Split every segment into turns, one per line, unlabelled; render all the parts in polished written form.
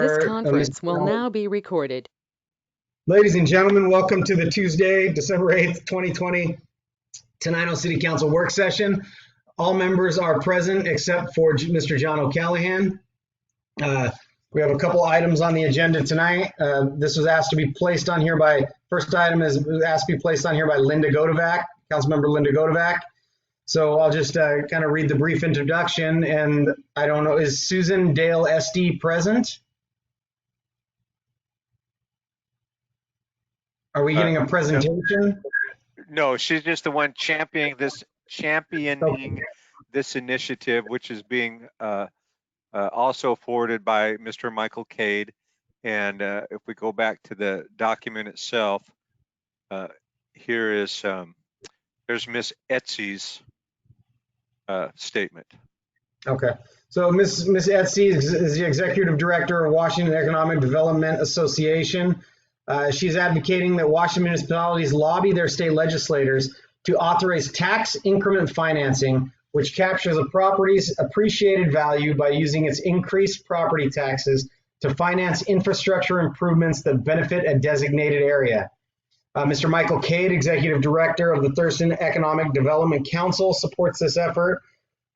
This conference will now be recorded. Ladies and gentlemen, welcome to the Tuesday, December 8th, 2020 Tenino City Council work session. All members are present except for Mr. John O'Callahan. We have a couple items on the agenda tonight. This was asked to be placed on here by, first item is asked to be placed on here by Linda Godovac, Councilmember Linda Godovac. So I'll just kind of read the brief introduction, and I don't know, is Susan Dale SD present? Are we getting a presentation?
No, she's just the one championing this initiative, which is being also forwarded by Mr. Michael Cade. And if we go back to the document itself, here is there's Miss Etsy's statement.
Okay, so Miss Etsy is the Executive Director of Washington Economic Development Association. She's advocating that Washington municipalities lobby their state legislators to authorize tax increment financing, which captures a property's appreciated value by using its increased property taxes to finance infrastructure improvements that benefit a designated area. Mr. Michael Cade, Executive Director of the Thurston Economic Development Council, supports this effort.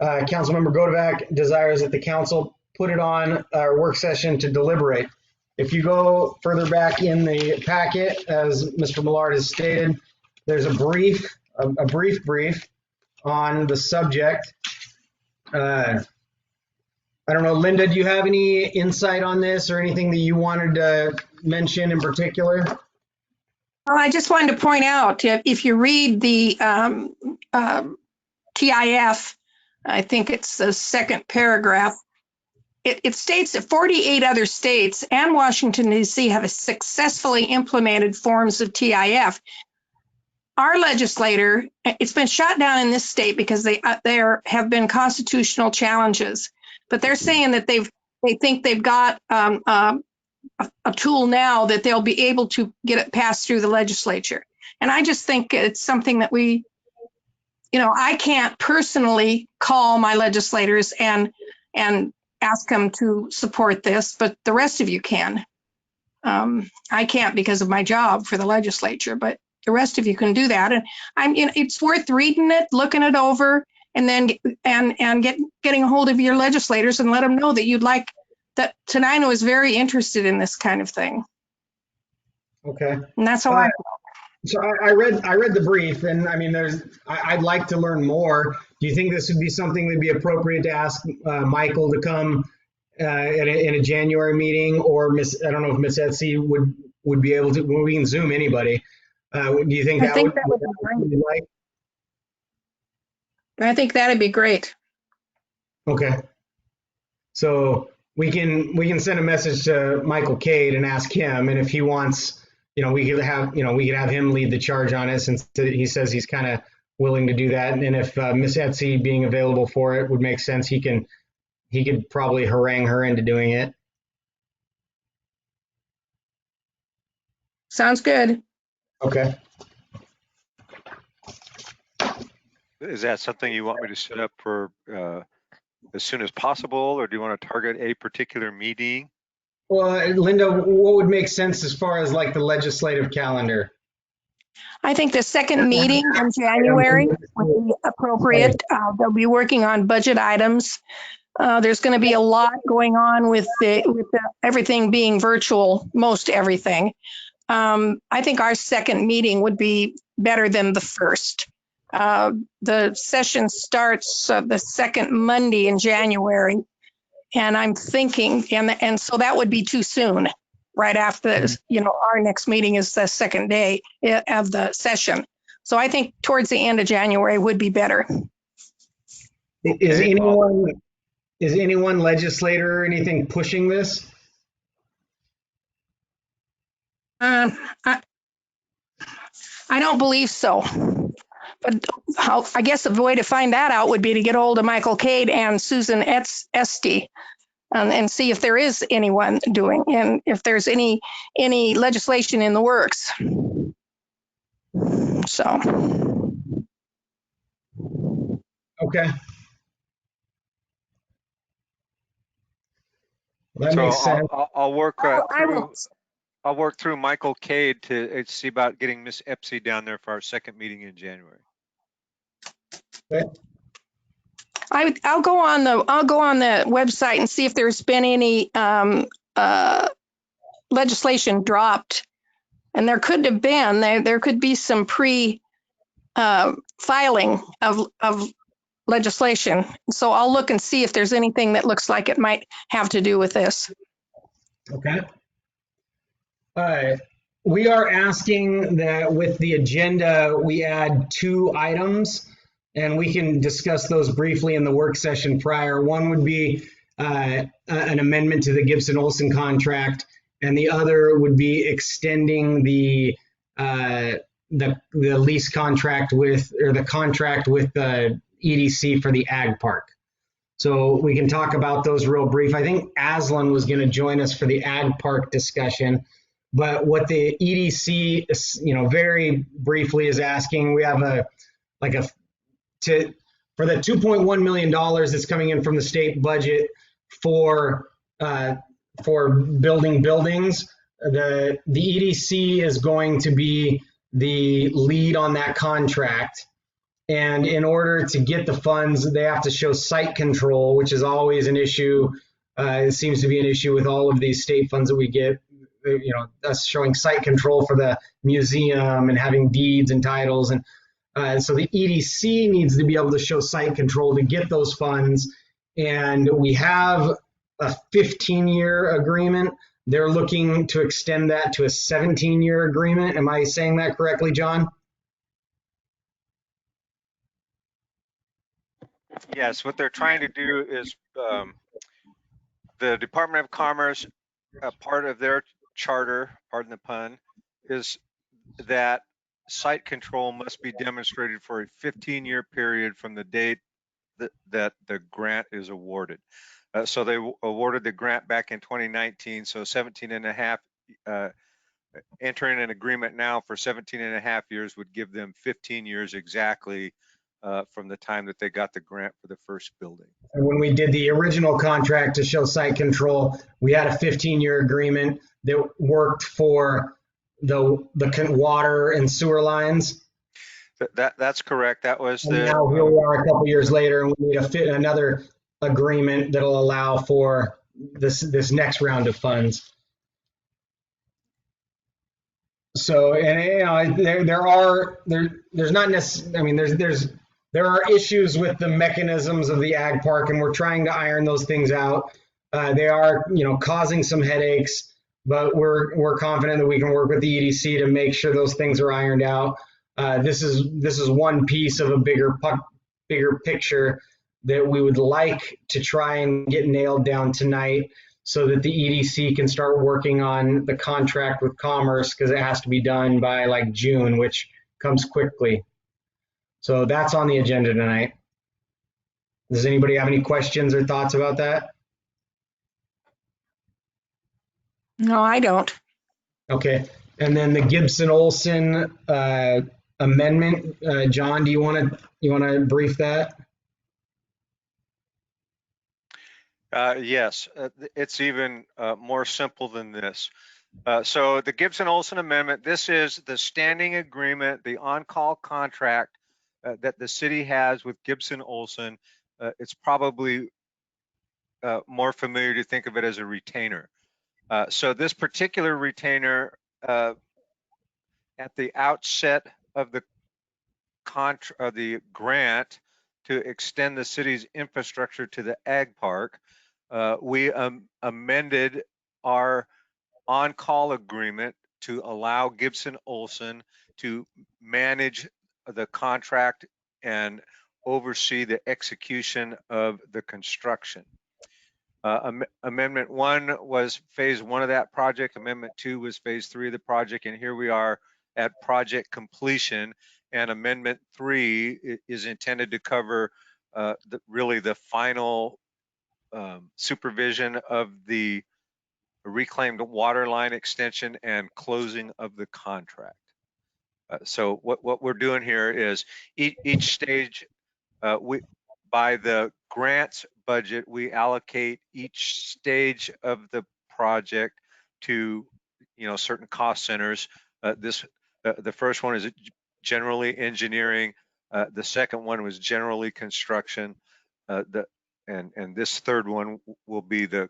Councilmember Godovac desires that the council put it on our work session to deliberate. If you go further back in the packet, as Mr. Millard has stated, there's a brief on the subject. I don't know, Linda, do you have any insight on this or anything that you wanted to mention in particular?
Well, I just wanted to point out, if you read the TIF, I think it's the second paragraph, it states that 48 other states and Washington, D.C. have successfully implemented forms of TIF. Our legislator, it's been shot down in this state because there have been constitutional challenges, but they're saying that they think they've got a tool now that they'll be able to get it passed through the legislature. And I just think it's something that we, I can't personally call my legislators and ask them to support this, but the rest of you can. I can't because of my job for the legislature, but the rest of you can do that. And it's worth reading it, looking it over, and then getting a hold of your legislators and let them know that you'd like that. Tenino is very interested in this kind of thing.
Okay.
And that's how I feel.
So I read the brief, and I mean, I'd like to learn more. Do you think this would be something that'd be appropriate to ask Michael to come in a January meeting, or I don't know if Miss Etsy would be able to? Well, we can Zoom anybody. Do you think that would be great?
I think that'd be great.
Okay. So we can send a message to Michael Cade and ask him, and if he wants. We could have him lead the charge on it, since he says he's kind of willing to do that. And if Miss Etsy being available for it would make sense, he could probably harangue her into doing it.
Sounds good.
Okay.
Is that something you want me to set up for as soon as possible, or do you want to target a particular meeting?
Well, Linda, what would make sense as far as like the legislative calendar?
I think the second meeting in January would be appropriate. They'll be working on budget items. There's going to be a lot going on with everything being virtual, most everything. I think our second meeting would be better than the first. The session starts the second Monday in January. And I'm thinking, and so that would be too soon, right after this, our next meeting is the second day of the session. So I think towards the end of January would be better.
Is anyone legislator or anything pushing this?
I don't believe so. But I guess the way to find that out would be to get hold of Michael Cade and Susan Esty and see if there is anyone doing, and if there's any legislation in the works. So.
Okay. That
So
makes sense.
I'll work
I will.
I'll work through Michael Cade to see about getting Miss Epsy down there for our second meeting in January.
Okay.
I'll go on the website and see if there's been any legislation dropped, and there could have been. There could be some filing of legislation. So I'll look and see if there's anything that looks like it might have to do with this.
Okay. All right. We are asking that with the agenda, we add 2 items, and we can discuss those briefly in the work session prior. One would be an amendment to the Gibson Olsen contract, and the other would be extending the lease contract with, or the contract with the EDC for the Ag Park. So we can talk about those real brief. I think Aslan was going to join us for the Ag Park discussion. But what the EDC, very briefly is asking, we have for the $2.1 million that's coming in from the state budget for building buildings. The EDC is going to be the lead on that contract. And in order to get the funds, they have to show site control, which is always an issue. It seems to be an issue with all of these state funds that we get. Us showing site control for the museum and having deeds and titles. And so the EDC needs to be able to show site control to get those funds. And we have a 15-year agreement. They're looking to extend that to a 17-year agreement. Am I saying that correctly, John?
Yes, what they're trying to do is the Department of Commerce, part of their charter, pardon the pun, is that site control must be demonstrated for a 15-year period from the date that the grant is awarded. So they awarded the grant back in 2019, so 17 and a half, entering an agreement now for 17 and a half years would give them 15 years exactly from the time that they got the grant for the first building.
And when we did the original contract to show site control, we had a 15-year agreement that worked for the water and sewer lines.
That's correct. That was
and now here we are a couple years later, and we need another agreement that'll allow for this next round of funds. So, and there are issues with the mechanisms of the Ag Park, and we're trying to iron those things out. They are, causing some headaches, but we're confident that we can work with the EDC to make sure those things are ironed out. This is one piece of a bigger picture that we would like to try and get nailed down tonight, so that the EDC can start working on the contract with Commerce, because it has to be done by like June, which comes quickly. So that's on the agenda tonight. Does anybody have any questions or thoughts about that?
No, I don't.
Okay. And then the Gibson Olsen amendment, John, do you want to brief that?
Yes, it's even more simple than this. So the Gibson Olsen amendment, this is the standing agreement, the on-call contract that the city has with Gibson Olsen. It's probably more familiar to think of it as a retainer. So this particular retainer, at the outset of the grant to extend the city's infrastructure to the Ag Park, we amended our on-call agreement to allow Gibson Olsen to manage the contract and oversee the execution of the construction. Amendment 1 was phase 1 of that project. Amendment 2 was phase 3 of the project, and here we are at project completion. And Amendment 3 is intended to cover really the final supervision of the reclaimed water line extension and closing of the contract. So what we're doing here is each stage, by the grant's budget, we allocate each stage of the project to, certain cost centers. The first one is generally engineering. The second one was generally construction. And this third one will be the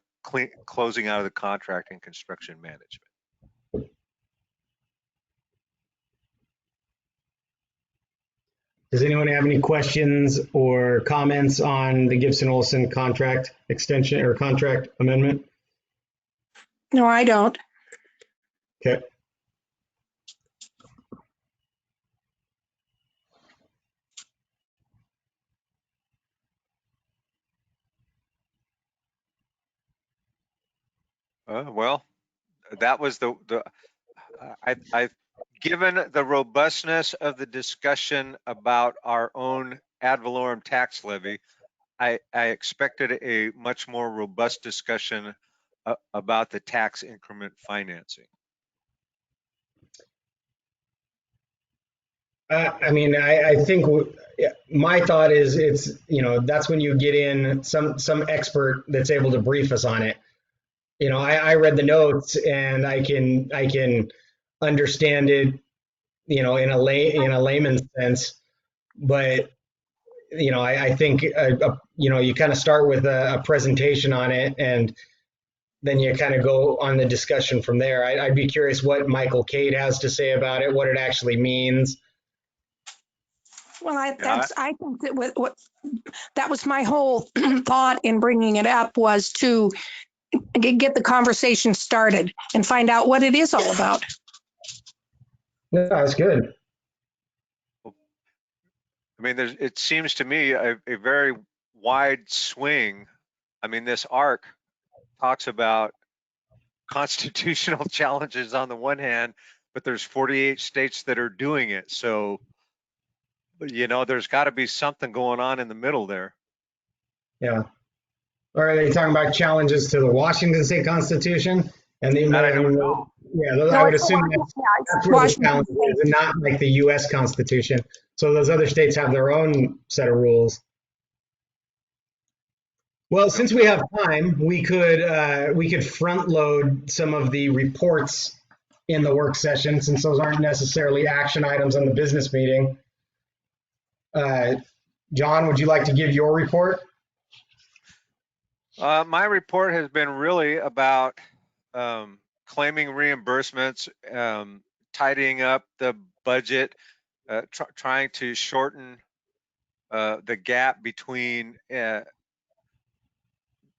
closing out of the contract and construction management.
Does anyone have any questions or comments on the Gibson Olsen contract extension or contract amendment?
No, I don't.
Okay.
Well, that was I've given the robustness of the discussion about our own ad valorem tax levy, I expected a much more robust discussion about the tax increment financing.
I mean, I think my thought is it's, that's when you get in some expert that's able to brief us on it. I read the notes and I can understand it, in a layman's sense, but I think you kind of start with a presentation on it and then you kind of go on the discussion from there. I'd be curious what Michael Cade has to say about it, what it actually means.
Well, I think that that was my whole thought in bringing it up, was to get the conversation started and find out what it is all about.
Yeah, that's good.
I mean, it seems to me a very wide swing. I mean, this arc talks about constitutional challenges on the one hand, but there's 48 states that are doing it. So, there's got to be something going on in the middle there.
Yeah. Or are they talking about challenges to the Washington State Constitution? And I don't know. Yeah, I would assume that's where the challenge is, and not like the U.S. Constitution. So those other states have their own set of rules. Well, since we have time, we could front load some of the reports in the work session, since those aren't necessarily action items on the business meeting. John, would you like to give your report?
My report has been really about claiming reimbursements, tidying up the budget, trying to shorten the gap between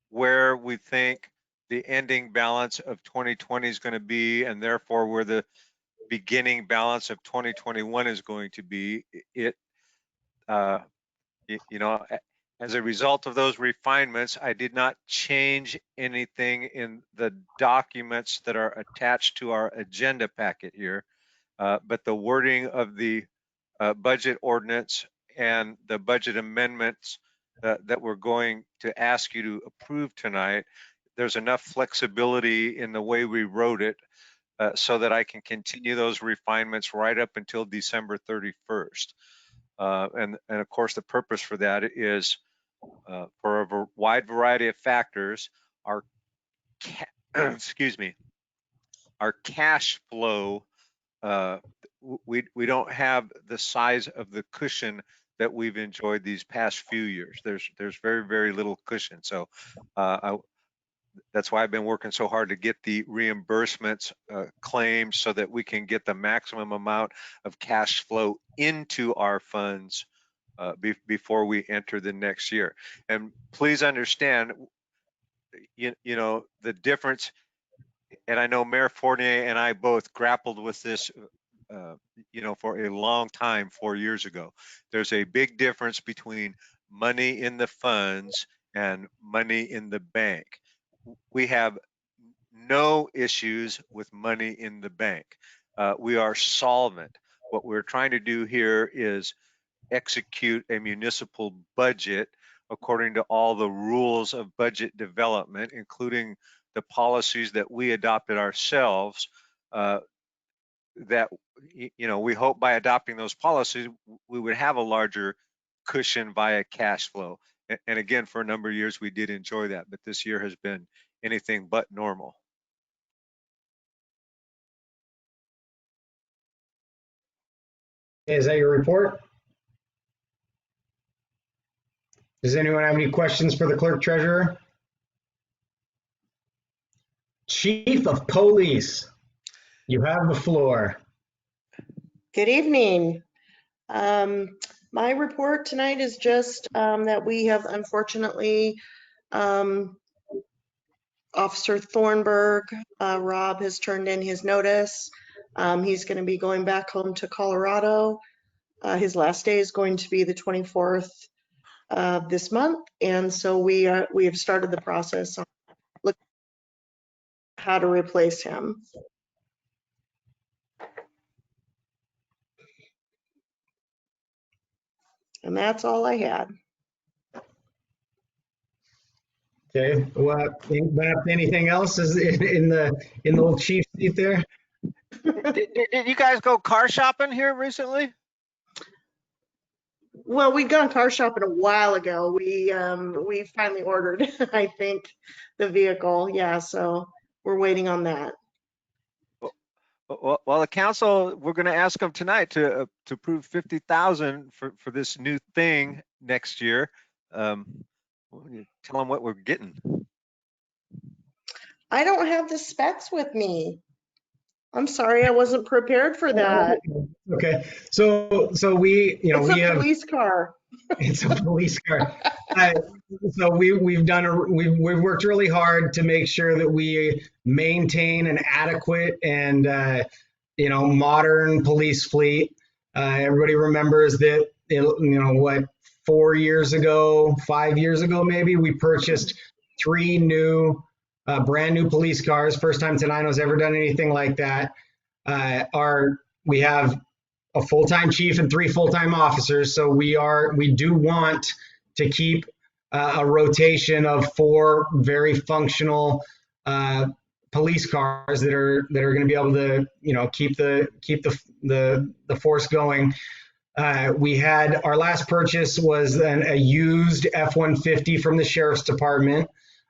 where we think the ending balance of 2020 is going to be, and therefore where the beginning balance of 2021 is going to be. As a result of those refinements, I did not change anything in the documents that are attached to our agenda packet here, but the wording of the budget ordinance and the budget amendments that we're going to ask you to approve tonight, there's enough flexibility in the way we wrote it so that I can continue those refinements right up until December 31st. And of course, the purpose for that is for a wide variety of factors, our our cash flow, we don't have the size of the cushion that we've enjoyed these past few years. There's very, very little cushion. So that's why I've been working so hard to get the reimbursements claimed so that we can get the maximum amount of cash flow into our funds before we enter the next year. And please understand, the difference, and I know Mayor Fournier and I both grappled with this for a long time 4 years ago. There's a big difference between money in the funds and money in the bank. We have no issues with money in the bank. We are solvent. What we're trying to do here is execute a municipal budget according to all the rules of budget development, including the policies that we adopted ourselves, that we hope by adopting those policies we would have a larger cushion via cash flow. And again, for a number of years, we did enjoy that, but this year has been anything but normal.
Is that your report? Does anyone have any questions for the clerk treasurer? Chief of Police, you have the floor.
Good evening. My report tonight is just that we have unfortunately, Officer Thornburg, Rob has turned in his notice. He's going to be going back home to Colorado. His last day is going to be the 24th of this month. And so we have started the process on looking at how to replace him. And that's all I had.
Okay, well, anything else is in the old chief seat there?
Did you guys go car shopping here recently?
Well, we'd gone car shopping a while ago. We finally ordered, I think, the vehicle. Yeah, so we're waiting on that.
Well, the council, we're going to ask them tonight to approve 50,000 for this new thing next year. Tell them what we're getting.
I don't have the specs with me. I'm sorry, I wasn't prepared for that.
Okay, so we,
It's
we
a
have,
police car.
it's a police car. So we've worked really hard to make sure that we maintain an adequate and modern police fleet. Everybody remembers that 5 years ago maybe, we purchased 3 new brand new police cars. First time Tenino's ever done anything like that. We have a full-time chief and 3 full-time officers. So we do want to keep a rotation of 4 very functional police cars that are going to be able to keep the force going. We had our last purchase was a used F-150 from the sheriff's department.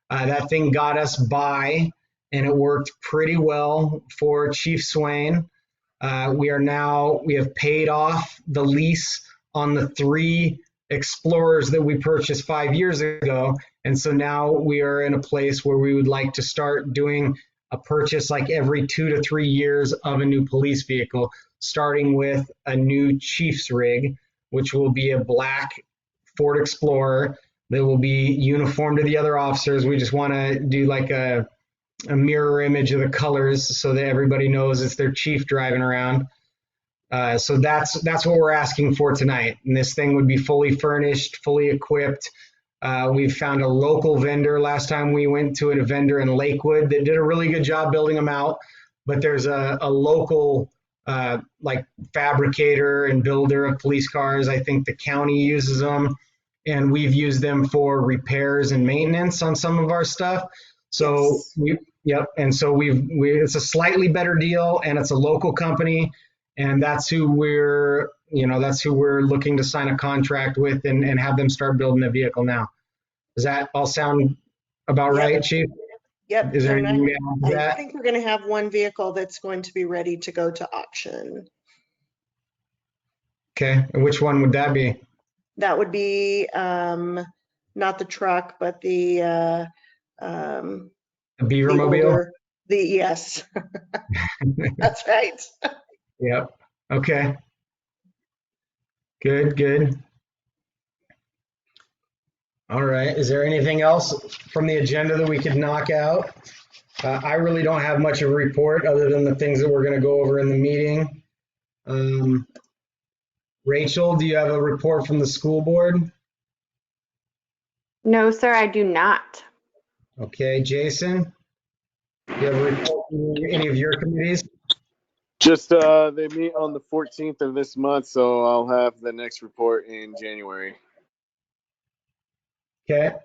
That thing got us by, and it worked pretty well for Chief Swain. We have paid off the lease on the 3 Explorers that we purchased 5 years ago. And so now we are in a place where we would like to start doing a purchase like every 2 to 3 years of a new police vehicle, starting with a new Chief's rig, which will be a black Ford Explorer that will be uniform to the other officers. We just want to do like a mirror image of the colors so that everybody knows it's their chief driving around. So that's what we're asking for tonight. And this thing would be fully furnished, fully equipped. We've found a local vendor. Last time we went to a vendor in Lakewood that did a really good job building them out. But there's a local like fabricator and builder of police cars. I think the county uses them, and we've used them for repairs and maintenance on some of our stuff. So
Yes.
and so it's a slightly better deal, and it's a local company, and that's who we're looking to sign a contract with and have them start building the vehicle now. Does that all sound about right, Chief?
Yep.
Is there
And
anything to add to
I
that?
think we're going to have one vehicle that's going to be ready to go to auction.
Okay, and which one would that be?
That would be not the truck, but the
A Beaver Mobile?
older, yes, that's right.
Yep. Okay. Good. All right. Is there anything else from the agenda that we could knock out? I really don't have much of a report other than the things that we're going to go over in the meeting. Rachel, do you have a report from the school board?
No, sir, I do not.
Okay. Jason, do you have a report from any of your committees?
Just they meet on the 14th of this month, so I'll have the next report in January.
Okay.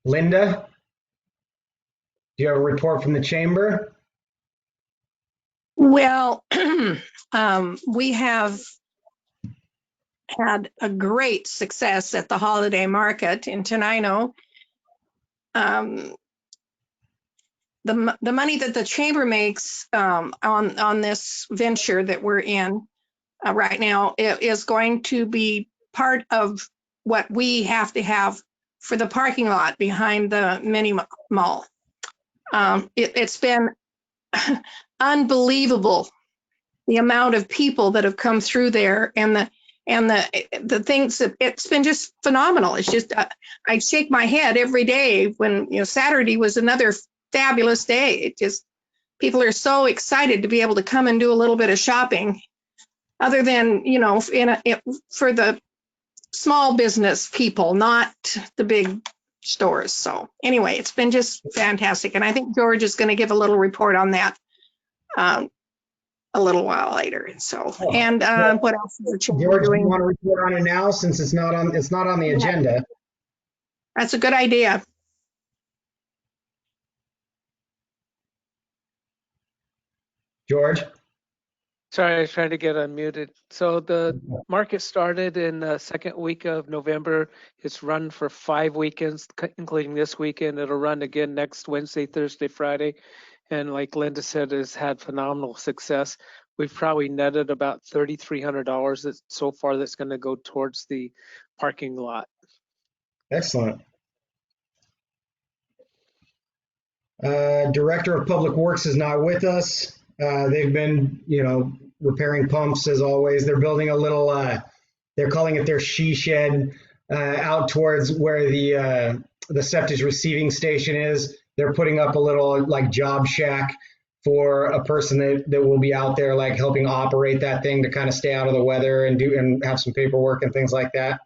Linda, do you have a report from the chamber?
Well, we have had a great success at the holiday market in Tenino. The money that the chamber makes on this venture that we're in right now is going to be part of what we have to have for the parking lot behind the mini mall. It's been unbelievable the amount of people that have come through there and the things that it's been just phenomenal. It's just I shake my head every day when Saturday was another fabulous day. It just people are so excited to be able to come and do a little bit of shopping, other than for the small business people, not the big stores. So anyway, it's been just fantastic, and I think George is going to give a little report on that a little while later. And so, what else is the chamber
George, do
doing?
you want to report on it now since it's not on the agenda?
That's a good idea.
George?
Sorry, I was trying to get unmuted. So the market started in the second week of November. It's run for 5 weekends, including this weekend. It'll run again next Wednesday, Thursday, Friday. And like Linda said, has had phenomenal success. We've probably netted about $3,300 so far that's going to go towards the parking lot.
Excellent. Director of Public Works is not with us. They've been, repairing pumps as always. They're building a little, they're calling it their she shed out towards where the septic receiving station is. They're putting up a little like job shack for a person that will be out there like helping operate that thing to kind of stay out of the weather and have some paperwork and things like that.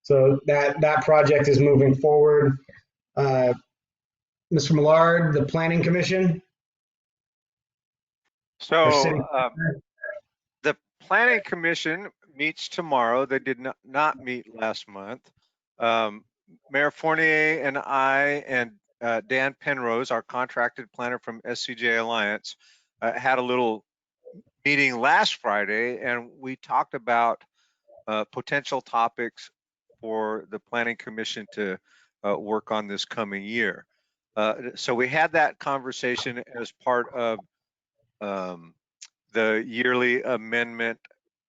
So that project is moving forward. Mr. Millard, the Planning Commission.
So the Planning Commission meets tomorrow. They did not meet last month. Mayor Fournier and I and Dan Penrose, our contracted planner from SCJ Alliance, had a little meeting last Friday, and we talked about potential topics for the Planning Commission to work on this coming year. So we had that conversation as part of the yearly amendment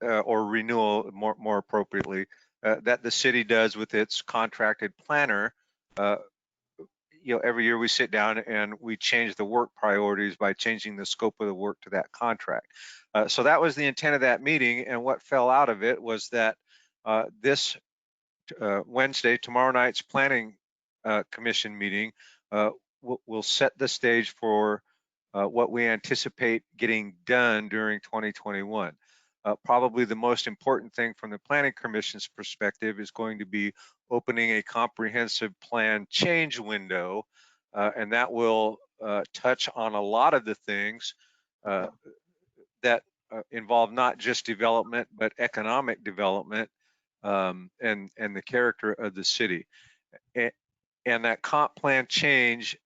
or renewal, more appropriately, that the city does with its contracted planner. Every year we sit down and we change the work priorities by changing the scope of the work to that contract. So that was the intent of that meeting, and what fell out of it was that this Wednesday, tomorrow night's Planning Commission meeting will set the stage for what we anticipate getting done during 2021. Probably the most important thing from the Planning Commission's perspective is going to be opening a comprehensive plan change window, and that will touch on a lot of the things that involve not just development, but economic development and the character of the city. And that comp plan change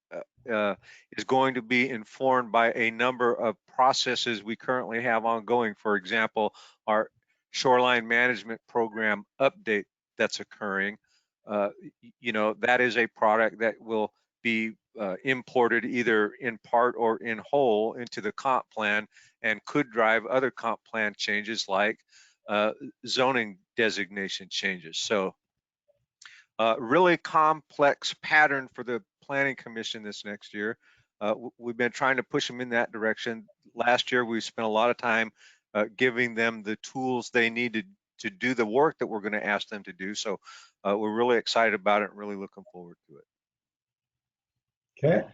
is going to be informed by a number of processes we currently have ongoing. For example, our shoreline management program update that's occurring. That is a product that will be imported either in part or in whole into the comp plan and could drive other comp plan changes like zoning designation changes. So really complex pattern for the Planning Commission this next year. We've been trying to push them in that direction. Last year, we spent a lot of time giving them the tools they needed to do the work that we're going to ask them to do. So we're really excited about it and really looking forward to it.
Okay.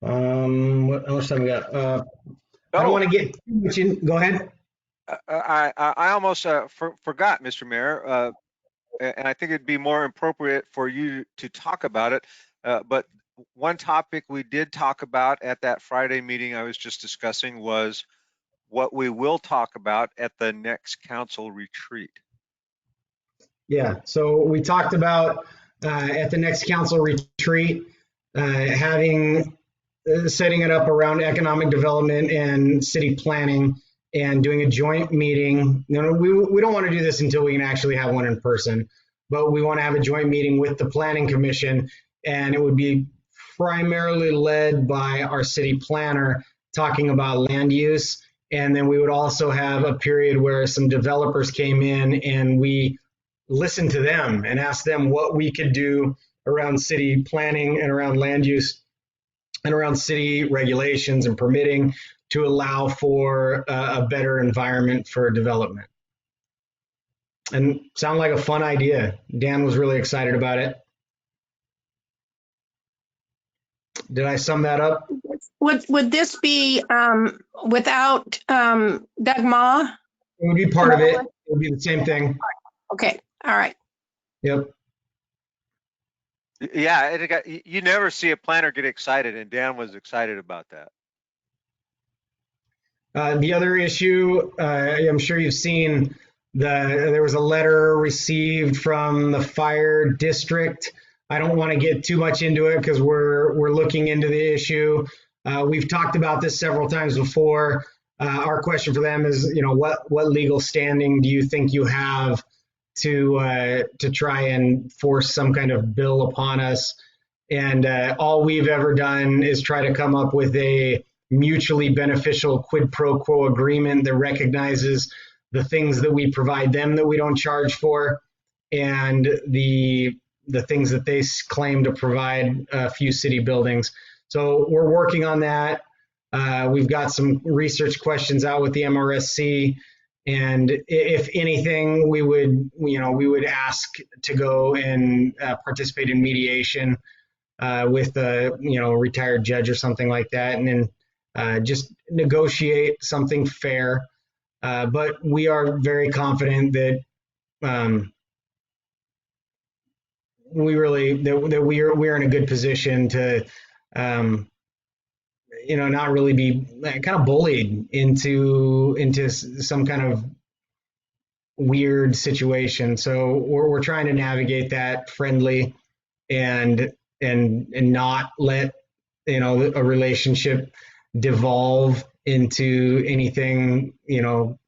How much time we got? I don't want to get too much in. Go ahead.
I almost forgot, Mr. Mayor, and I think it'd be more appropriate for you to talk about it. But one topic we did talk about at that Friday meeting I was just discussing was what we will talk about at the next council retreat.
Yeah, so we talked about at the next council retreat, having setting it up around economic development and city planning and doing a joint meeting. You know, we don't want to do this until we can actually have one in person, but we want to have a joint meeting with the planning commission, and it would be primarily led by our city planner talking about land use. And then we would also have a period where some developers came in and we listened to them and asked them what we could do around city planning and around land use and around city regulations and permitting to allow for a better environment for development. And sound like a fun idea. Dan was really excited about it. Did I sum that up?
Would this be without Doug Ma?
It would be part of it. It would be the same thing.
Okay, all right.
Yep.
Yeah, you never see a planner get excited, and Dan was excited about that.
The other issue, I'm sure you've seen, there was a letter received from the fire district. I don't want to get too much into it because we're looking into the issue. We've talked about this several times before. Our question for them is, you know, what legal standing do you think you have to try and force some kind of bill upon us? And all we've ever done is try to come up with a mutually beneficial quid pro quo agreement that recognizes the things that we provide them that we don't charge for, and the things that they claim to provide a few city buildings. So we're working on that. We've got some research questions out with the MRSC, and if anything, we would ask to go and participate in mediation with a retired judge or something like that, and then just negotiate something fair. But we are very confident that we're in a good position to not really be kind of bullied into some kind of weird situation. So we're trying to navigate that friendly and not let a relationship devolve into anything that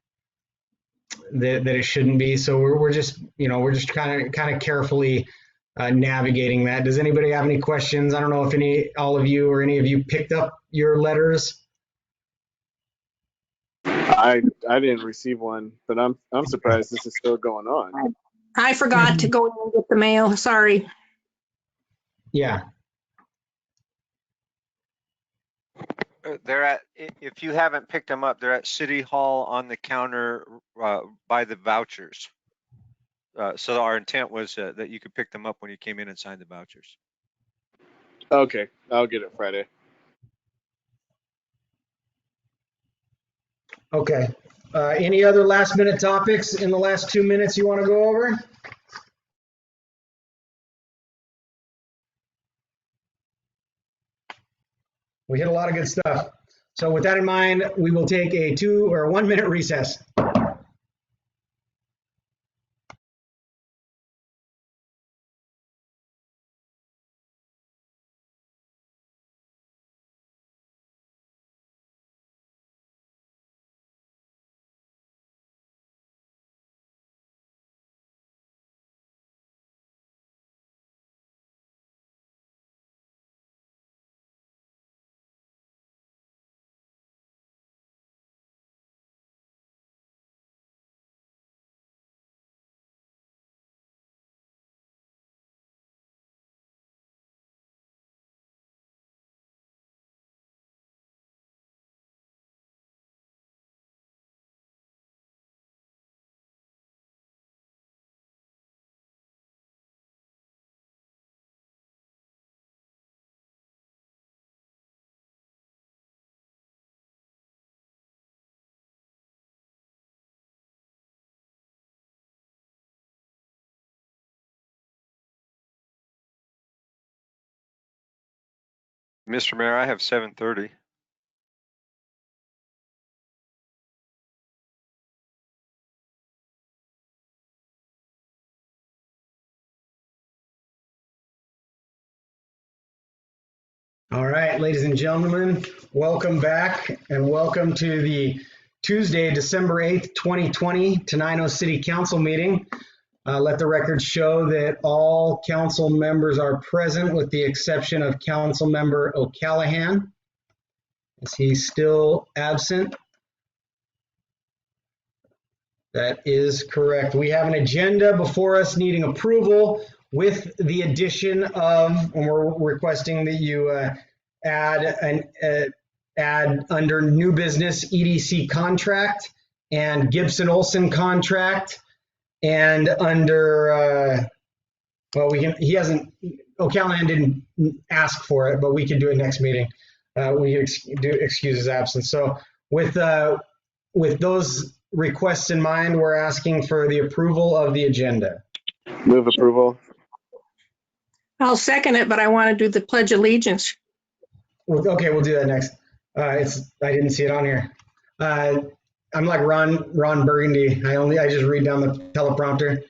it shouldn't be. So we're just kind of carefully navigating that. Does anybody have any questions? I don't know if all of you or any of you picked up your letters.
I didn't receive one, but I'm surprised this is still going on.
I forgot to go and get the mail. Sorry.
Yeah.
If you haven't picked them up, they're at City Hall on the counter by the vouchers. So our intent was that you could pick them up when you came in and signed the vouchers.
Okay, I'll get it Friday.
Okay. Any other last minute topics in the last 2 minutes you want to go over? We hit a lot of good stuff. So with that in mind, we will take a 2 or 1 minute recess.
Mr. Mayor, I have 7:30.
All right, ladies and gentlemen, welcome back and welcome to the Tuesday, December 8th, 2020 Tenino City Council meeting. Let the record show that all council members are present with the exception of Council Member O'Callahan. Is he still absent? That is correct. We have an agenda before us needing approval with the addition of, and we're requesting that you add under new business EDC contract and Gibson Olsen contract, and under O'Callahan didn't ask for it, but we could do it next meeting. We excuse his absence. So with those requests in mind, we're asking for the approval of the agenda.
Move approval.
I'll second it, but I want to do the Pledge of Allegiance.
Okay, we'll do that next. I didn't see it on here. I'm like Ron Burgundy. I just read down the teleprompter.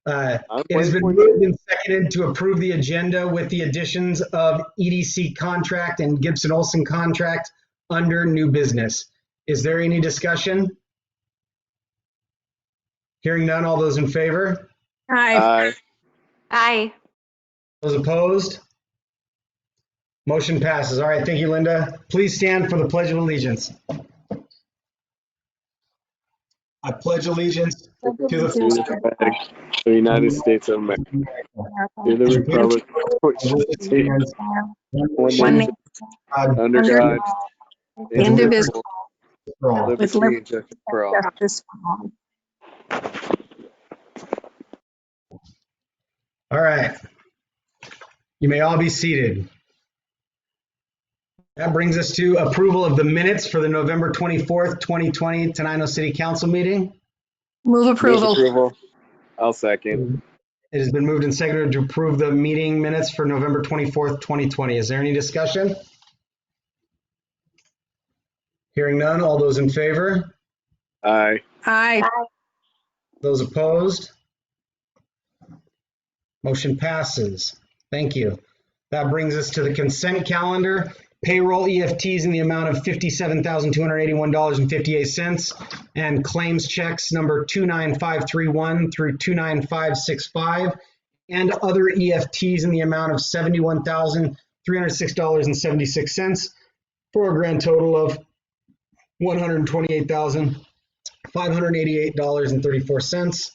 It has been moved and seconded to approve the agenda with the additions of EDC contract and Gibson Olsen contract under new business. Is there any discussion? Hearing none, all those in favor?
Aye.
Aye.
Those opposed? Motion passes. All right, thank you, Linda. Please stand for the Pledge of Allegiance. I pledge allegiance to
The United States of America. To the republic for which it stands, one nation, under God,
Indivisible,
liberty and justice for all.
justice for all.
All right. You may all be seated. That brings us to approval of the minutes for the November 24th, 2020 Tenino City Council meeting.
Move approval.
Move approval. I'll second.
It has been moved and seconded to approve the meeting minutes for November 24th, 2020. Is there any discussion? Hearing none, all those in favor?
Aye.
Aye.
Those opposed? Motion passes. Thank you. That brings us to the consent calendar. Payroll EFTs in the amount of $57,281.58 and claims checks number 29531 through 29565 and other EFTs in the amount of $71,306.76 for a grand total of $128,588.34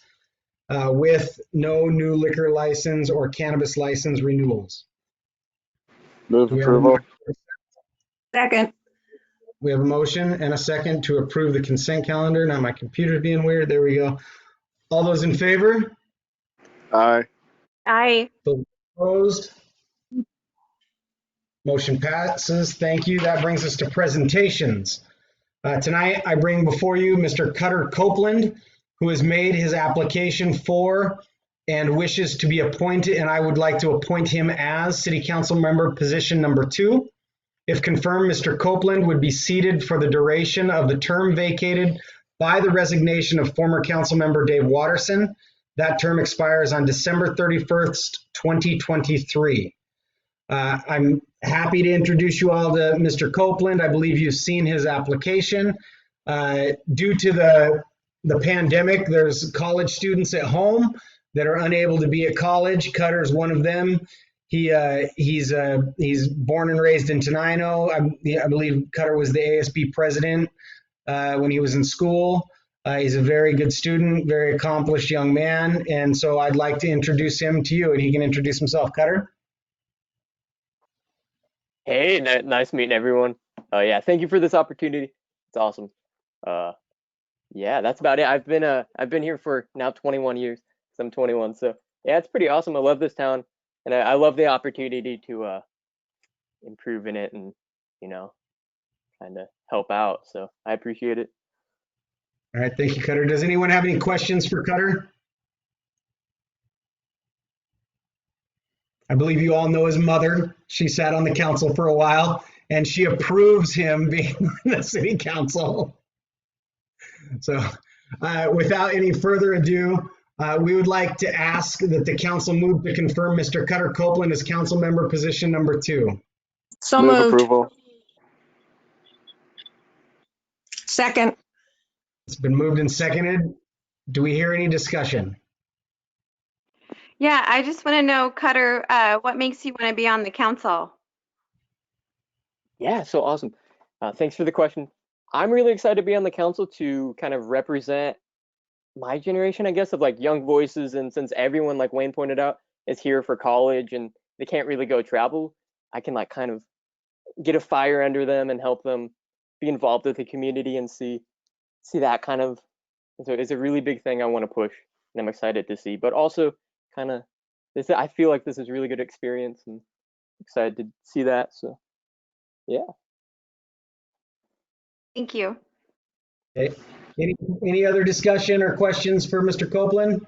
with no new liquor license or cannabis license renewals.
Move approval.
Second.
We have a motion and a second to approve the consent calendar. Now my computer's being weird. There we go. All those in favor?
Aye.
Aye.
Those opposed? Motion passes. Thank you. That brings us to presentations. Tonight I bring before you Mr. Cutter Copeland, who has made his application for and wishes to be appointed, and I would like to appoint him as City Council member position number 2. If confirmed, Mr. Copeland would be seated for the duration of the term vacated by the resignation of former council member Dave Watterson. That term expires on December 31st, 2023. I'm happy to introduce you all to Mr. Copeland. I believe you've seen his application. Due to the pandemic, there's college students at home that are unable to be at college. Cutter's one of them. He's born and raised in Tenino. I believe Cutter was the ASB president when he was in school. He's a very good student, very accomplished young man. And so I'd like to introduce him to you, and he can introduce himself. Cutter?
Hey, nice meeting everyone. Yeah, thank you for this opportunity. It's awesome. Yeah, that's about it. I've been here for now 21 years. So I'm 21. So yeah, it's pretty awesome. I love this town, and I love the opportunity to improve in it and kind of help out. So I appreciate it.
All right, thank you, Cutter. Does anyone have any questions for Cutter? I believe you all know his mother. She sat on the council for a while, and she approves him being on the city council. So without any further ado, we would like to ask that the council move to confirm Mr. Cutter Copeland as council member position number 2.
So
Move
moved.
approval.
Second.
It's been moved and seconded. Do we hear any discussion?
Yeah, I just want to know, Cutter, what makes you want to be on the council?
Yeah, so awesome. Thanks for the question. I'm really excited to be on the council to kind of represent my generation, I guess, of like young voices. And since everyone, like Wayne pointed out, is here for college and they can't really go travel, I can like kind of get a fire under them and help them be involved with the community and see that kind of. So it's a really big thing I want to push, and I'm excited to see. But also, kind of, this I feel like this is a really good experience, and excited to see that. So, yeah.
Thank you.
Okay. Any other discussion or questions for Mr. Copeland?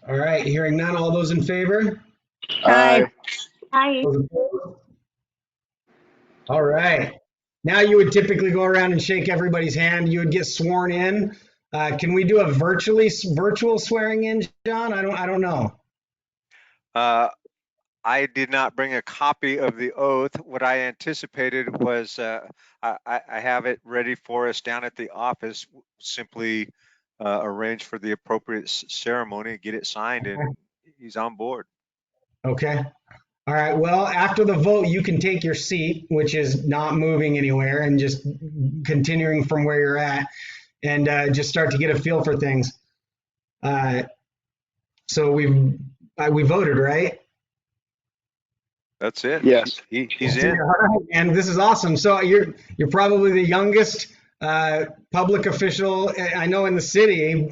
All right, hearing none, all those in favor?
Aye.
Hi.
Those opposed? All right. Now you would typically go around and shake everybody's hand. You would get sworn in. Can we do a virtual swearing in, John? I don't know.
I did not bring a copy of the oath. What I anticipated was I have it ready for us down at the office. Simply arrange for the appropriate ceremony, get it signed, and he's on board.
Okay. All right. Well, after the vote, you can take your seat, which is not moving anywhere, and just continuing from where you're at, and just start to get a feel for things. So we voted, right?
That's it.
Yes.
He's in.
And this is awesome. So you're probably the youngest public official I know in the city.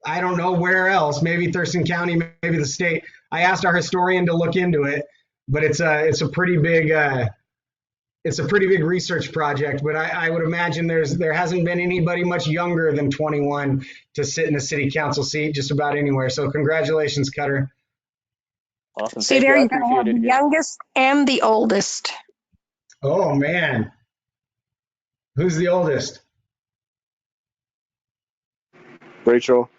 I don't know where else. Maybe Thurston County, maybe the state. I asked our historian to look into it, but it's a pretty big research project. But I would imagine there hasn't been anybody much younger than 21 to sit in a city council seat just about anywhere. So congratulations, Cutter.
Awesome.
See,
Thank
there
you. I
you go.
appreciate it
The
again.
youngest and the oldest.
Oh man, who's the oldest?
Rachel.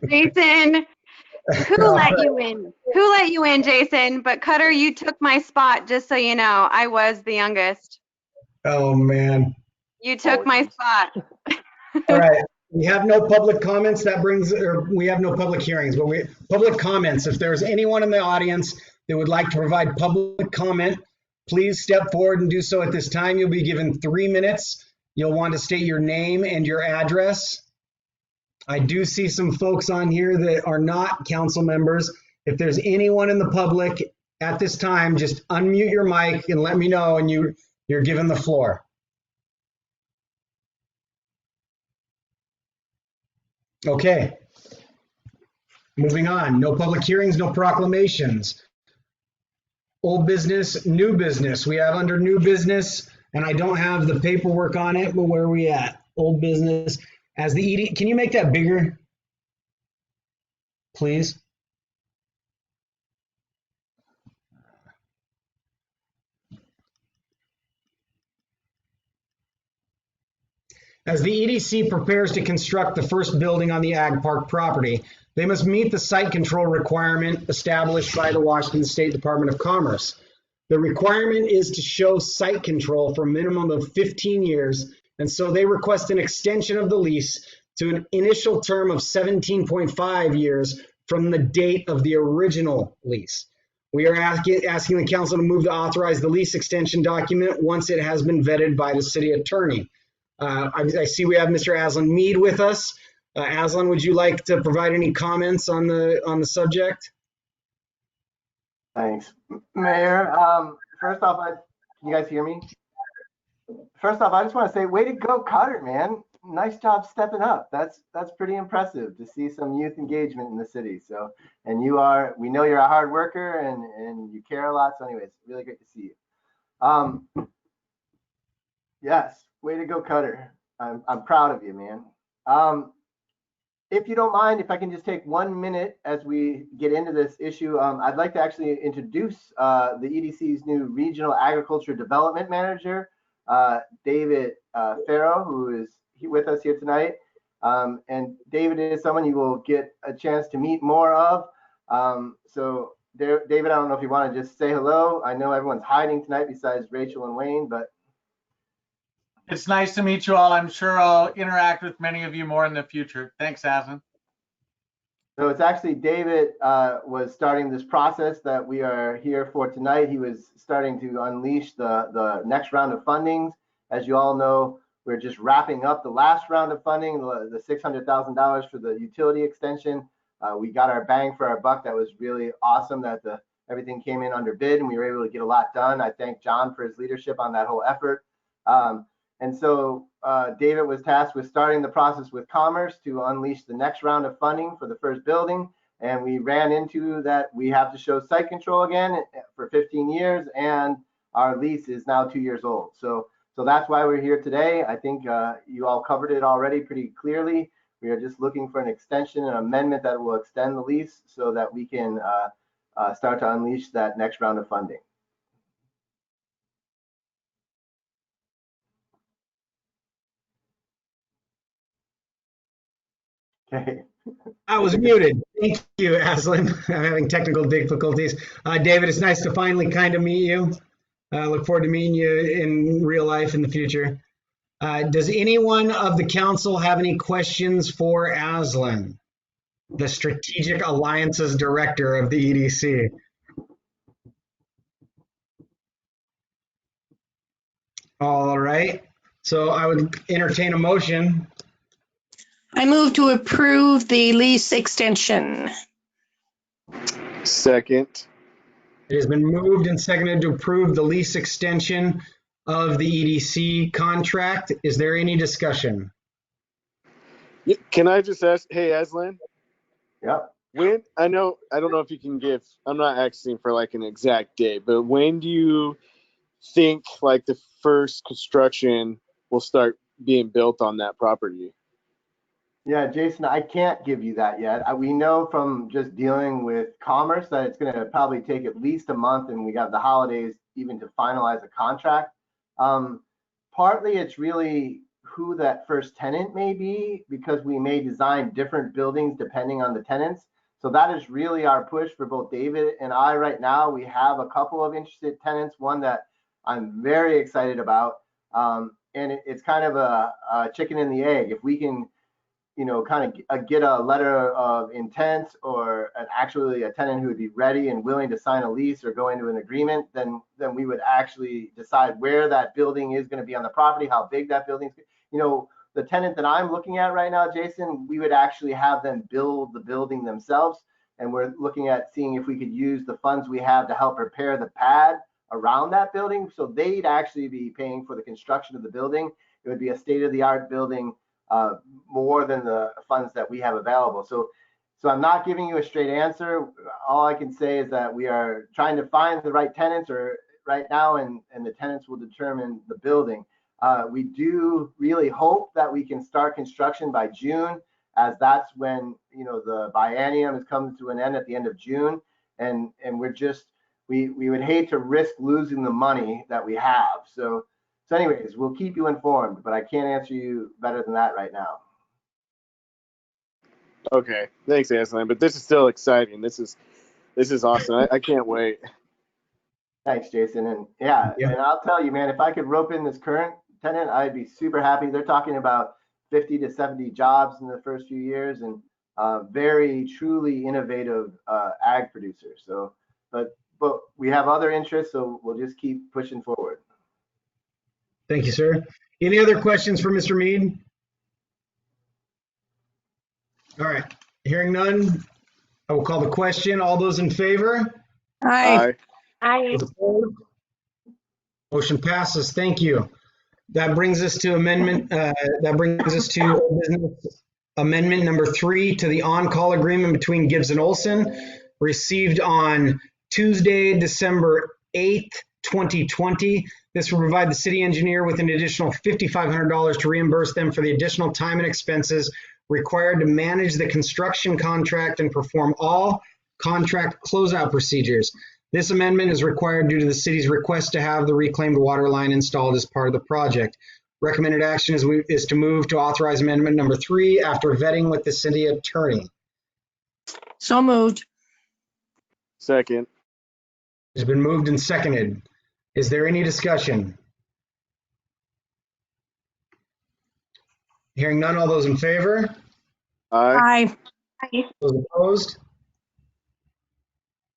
Jason, who let you in? Who let you in, Jason? But Cutter, you took my spot, just so you know. I was the youngest.
Oh man.
You took my spot.
All right. We have no public comments. We have no public hearings, but public comments. If there's anyone in the audience that would like to provide public comment, please step forward and do so at this time. You'll be given 3 minutes. You'll want to state your name and your address. I do see some folks on here that are not council members. If there's anyone in the public at this time, just unmute your mic and let me know, and you're given the floor. Okay. Moving on. No public hearings, no proclamations. Old business, new business. We have under new business, and I don't have the paperwork on it, but where are we at? Old business. As the ED, can you make that bigger, please? As the EDC prepares to construct the first building on the Ag Park property, they must meet the site control requirement established by the Washington State Department of Commerce. The requirement is to show site control for a minimum of 15 years, and so they request an extension of the lease to an initial term of 17.5 years from the date of the original lease. We are asking the council to move to authorize the lease extension document once it has been vetted by the city attorney. I see we have Mr. Aslan Mead with us. Aslan, would you like to provide any comments on the subject?
Thanks, Mayor. First off, can you guys hear me? First off, I just want to say, way to go, Cutter, man. Nice job stepping up. That's pretty impressive to see some youth engagement in the city. So, and we know you're a hard worker and you care a lot. So anyways, really great to see you. Yes, way to go, Cutter. I'm proud of you, man. If you don't mind, if I can just take 1 minute as we get into this issue, I'd like to actually introduce the EDC's new Regional Agriculture Development Manager, David Farrow, who is with us here tonight. And David is someone you will get a chance to meet more of. So David, I don't know if you want to just say hello. I know everyone's hiding tonight besides Rachel and Wayne, but.
It's nice to meet you all. I'm sure I'll interact with many of you more in the future. Thanks, Aslan.
So it's actually David was starting this process that we are here for tonight. He was starting to unleash the next round of fundings. As you all know, we're just wrapping up the last round of funding, the $600,000 for the utility extension. We got our bang for our buck. That was really awesome that everything came in under bid and we were able to get a lot done. I thank John for his leadership on that whole effort. And so David was tasked with starting the process with Commerce to unleash the next round of funding for the first building. And we ran into that we have to show site control again for 15 years, and our lease is now 2 years old. So that's why we're here today. I think you all covered it already pretty clearly. We are just looking for an extension, an amendment that will extend the lease so that we can start to unleash that next round of funding. Okay.
I was muted. Thank you, Aslan. I'm having technical difficulties. David, it's nice to finally kind of meet you. I look forward to meeting you in real life in the future. Does anyone of the council have any questions for Aslan, the Strategic Alliances Director of the EDC? All right. So I would entertain a motion.
I move to approve the lease extension.
Second.
It has been moved and seconded to approve the lease extension of the EDC contract. Is there any discussion?
Can I just ask, hey, Aslan?
Yep.
When, I don't know if you can give, I'm not asking for like an exact date, but when do you think like the first construction will start being built on that property?
Yeah, Jason, I can't give you that yet. We know from just dealing with Commerce that it's going to probably take at least a month, and we got the holidays even to finalize a contract. Partly it's really who that first tenant may be, because we may design different buildings depending on the tenants. So that is really our push for both David and I right now. We have a couple of interested tenants, one that I'm very excited about. And it's kind of a chicken and the egg. If we can, kind of get a letter of intent or actually a tenant who would be ready and willing to sign a lease or go into an agreement, then we would actually decide where that building is going to be on the property, how big that building is. The tenant that I'm looking at right now, Jason, we would actually have them build the building themselves. And we're looking at seeing if we could use the funds we have to help repair the pad around that building. So they'd actually be paying for the construction of the building. It would be a state-of-the-art building, more than the funds that we have available. So I'm not giving you a straight answer. All I can say is that we are trying to find the right tenants right now, and the tenants will determine the building. We do really hope that we can start construction by June, as that's when the biennium is coming to an end at the end of June, and we would hate to risk losing the money that we have. So anyways, we'll keep you informed, but I can't answer you better than that right now.
Okay, thanks, Aslan. But this is still exciting. This is awesome. I can't wait.
Thanks, Jason. And yeah, and I'll tell you, man, if I could rope in this current tenant, I'd be super happy. They're talking about 50 to 70 jobs in the first few years, and very truly innovative ag producers. So, but we have other interests, so we'll just keep pushing forward.
Thank you, sir. Any other questions for Mr. Mead? All right, hearing none, I will call the question. All those in favor?
Aye.
Aye.
Motion passes. Thank you. That brings us to amendment amendment number 3 to the on-call agreement between Gibson Olsen, received on Tuesday, December 8th, 2020. This will provide the city engineer with an additional $5,500 to reimburse them for the additional time and expenses required to manage the construction contract and perform all contract closeout procedures. This amendment is required due to the city's request to have the reclaimed water line installed as part of the project. Recommended action is to move to authorize amendment number 3 after vetting with the city attorney.
So moved.
Second.
It's been moved and seconded. Is there any discussion? Hearing none, all those in favor?
Aye.
Aye.
Those opposed?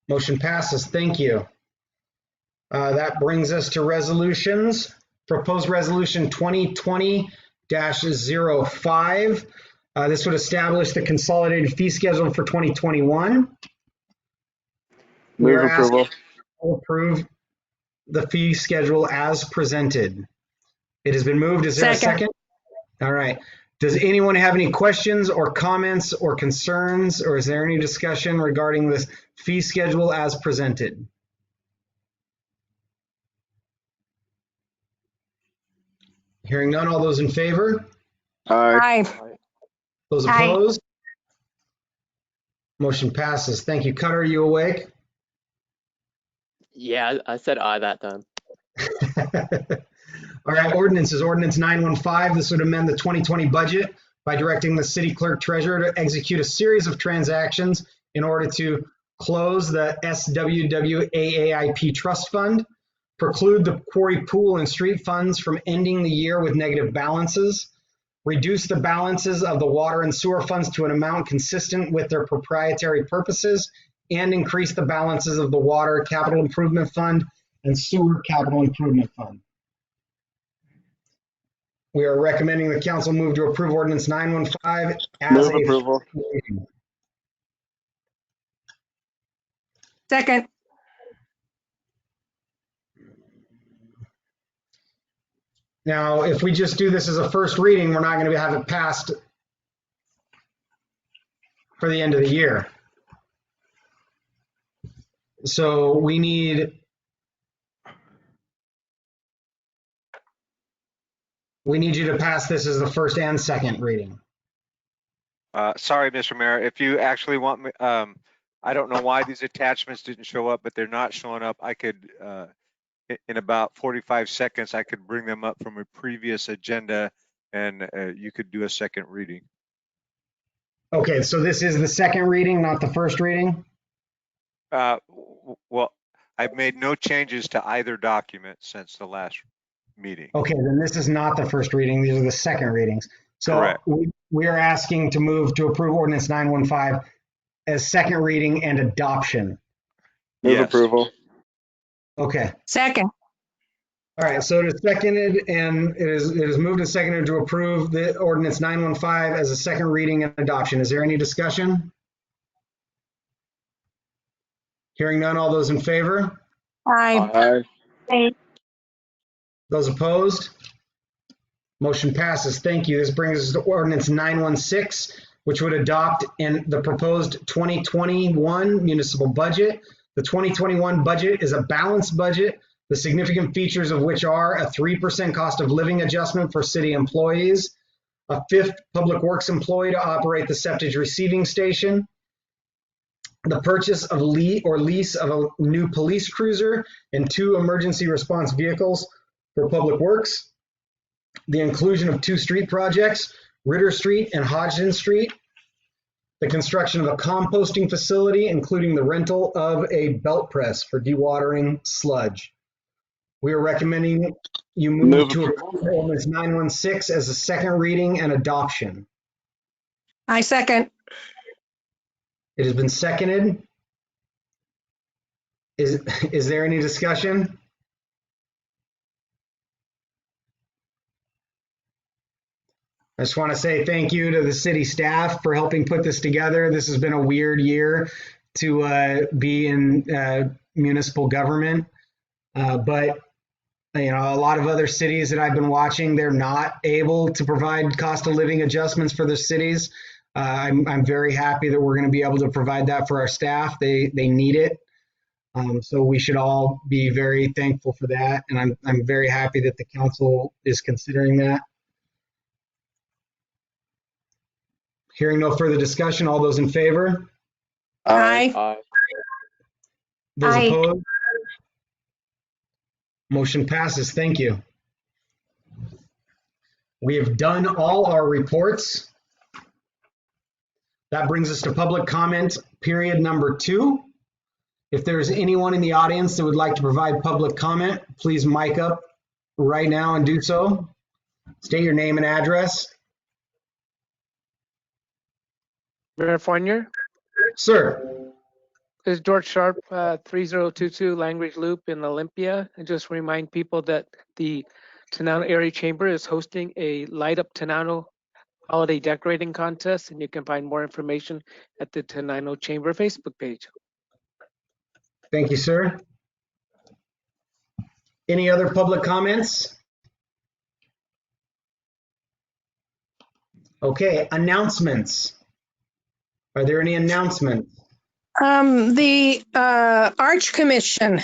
Motion passes. Thank you. That brings us to resolutions. Proposed resolution 2020-05. This would establish the consolidated fee schedule for 2021. We
Move
are asking
approval.
to approve the fee schedule as presented. It has been moved. Is there a
Second.
second? All right. Does anyone have any questions or comments or concerns, or is there any discussion regarding this fee schedule as presented? Hearing none, all those in favor?
Aye.
Aye.
Those
Aye.
opposed? Motion passes. Thank you. Cutter, are you awake?
Yeah, I said aye that time.
All right, ordinances. Ordinance 915. This would amend the 2020 budget by directing the city clerk treasurer to execute a series of transactions in order to close the SWWAAIP trust fund, preclude the quarry pool and street funds from ending the year with negative balances, reduce the balances of the water and sewer funds to an amount consistent with their proprietary purposes, and increase the balances of the water capital improvement fund and sewer capital improvement fund. We are recommending the council move to approve ordinance 915 as
Move
a
approval.
reading.
Second.
Now, if we just do this as a first reading, we're not going to have it passed for the end of the year. So we need you to pass this as the first and second reading.
Sorry, Mr. Mayor, if you actually want me, I don't know why these attachments didn't show up, but they're not showing up. I could, in about 45 seconds, I could bring them up from a previous agenda and you could do a second reading.
Okay, so this is the second reading, not the first reading?
Well, I've made no changes to either document since the last meeting.
Okay, then this is not the first reading. These are the second readings. So
Correct.
we are asking to move to approve ordinance 915 as second reading and adoption.
Move
Yes.
approval.
Okay.
Second.
All right, so it is seconded and it is moved and seconded to approve the ordinance 915 as a second reading and adoption. Is there any discussion? Hearing none, all those in favor?
Aye.
Aye.
Those opposed? Motion passes. Thank you. This brings us to ordinance 916, which would adopt in the proposed 2021 municipal budget. The 2021 budget is a balanced budget, the significant features of which are a 3% cost of living adjustment for city employees, a fifth public works employee to operate the septage receiving station, the purchase of lease of a new police cruiser and 2 emergency response vehicles for public works, the inclusion of 2 street projects, Ritter Street and Hodgson Street, the construction of a composting facility, including the rental of a belt press for dewatering sludge. We are recommending you move to approve ordinance 916 as a second reading and adoption.
I second.
It has been seconded. Is there any discussion? I just want to say thank you to the city staff for helping put this together. This has been a weird year to be in municipal government, but you know, a lot of other cities that I've been watching, they're not able to provide cost of living adjustments for their cities. I'm very happy that we're going to be able to provide that for our staff. They need it. So we should all be very thankful for that. And I'm very happy that the council is considering that. Hearing no further discussion, all those in favor?
Aye.
Aye.
Those
Aye.
opposed? Motion passes. Thank you. We have done all our reports. That brings us to public comment period number 2. If there's anyone in the audience that would like to provide public comment, please mic up right now and do so. State your name and address.
Mayor Fournier,
Sir.
this is George Sharp, 3022 Langridge Loop in Olympia. And just remind people that the Tenino Area Chamber is hosting a Light Up Tenino holiday decorating contest, and you can find more information at the Tenino Chamber Facebook page.
Thank you, sir. Any other public comments? Okay, announcements. Are there any announcements?
The Arch Commission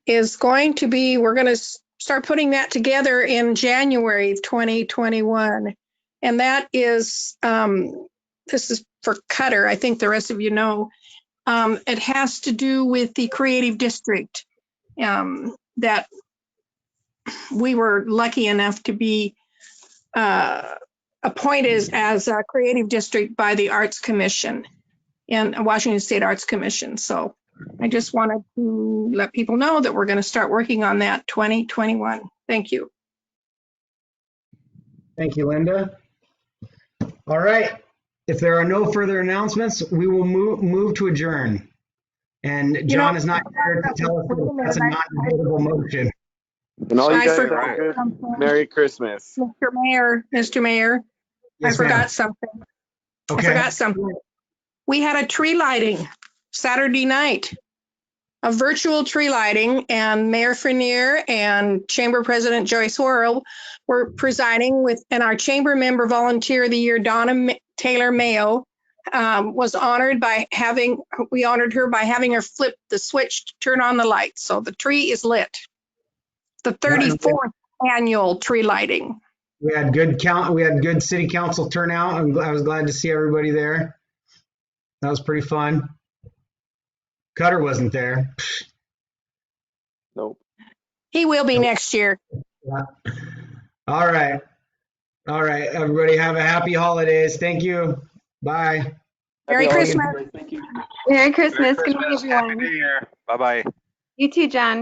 is going to be, we're going to start putting that together in January 2021. And that is, this is for Cutter. I think the rest of you know. It has to do with the creative district that we were lucky enough to be appointed as a creative district by the Arts Commission and Washington State Arts Commission. So I just wanted to let people know that we're going to start working on that 2021. Thank you.
Thank you, Linda. All right. If there are no further announcements, we will move to adjourn. And John is not here to tell us that that's a non-debatable motion.
And all you
I
guys
forgot
have a good
something.
Merry Christmas.
Mr. Mayor,
Yes,
I forgot
ma'am.
something.
Okay.
I forgot something. We had a tree lighting Saturday night, a virtual tree lighting, and Mayor Fournier and Chamber President Joyce Worrell were presiding with, and our chamber member volunteer of the year, Donna Taylor Mayo, was honored by we honored her by having her flip the switch to turn on the lights. So the tree is lit. The 34th annual tree lighting.
We had good city council turnout. I was glad to see everybody there. That was pretty fun. Cutter wasn't there.
Nope.
He will be next year.
Yeah. All right. Everybody have a happy holidays. Thank you. Bye.
Merry
Happy
Christmas.
holidays. Thank you.
Merry Christmas. Good night,
Christmas. Happy
everyone.
New Year. Bye-bye.
You too, John.